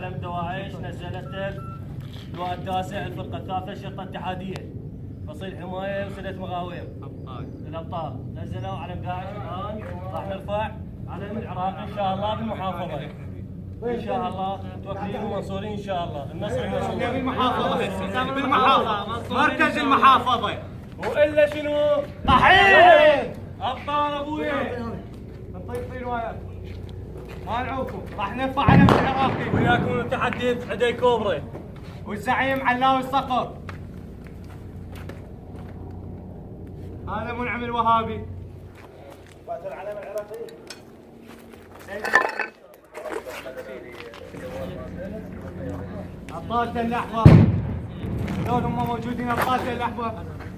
علم دواعش نزلت اللواء التاسع الفرقه الثالثه الشرطه الاتحاديه فصيل حمايه وسله مغاوير الابطال نزلوا علم داعش الان راح نرفع علم العراق ان شاء الله بالمحافظه ان شاء الله متوكلين ومنصورين ان شاء الله النصر المنصور بالمحافظه مركز المحافظه والا شنو؟ طحين ابطال ابويا نطيب في الروايات ما نعوفوا راح نرفع علم العراقي وياكم التحدي عدي كوبري والزعيم علاوي الصقر هذا منعم الوهابي بعد العلم العراقي ابطال تل احمر شلون هم موجودين ابطال تل احمر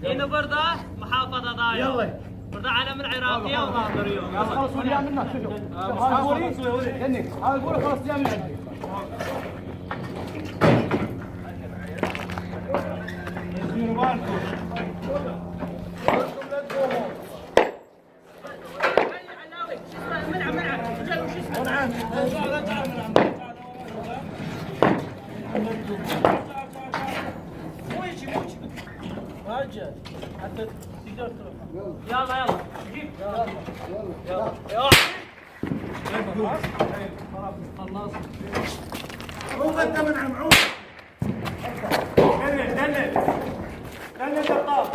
هنا برده محافظه ضايع يلا برده علم العراقيه وظاهر اليوم خلصوا لي منا شوف هذا بوري هني هذا بوري خلص لي من عندي ديروا بالكم حتى تقدر تروح يلا جيب يلا عوض انت من عم عوض دلل دلل دلل الابطال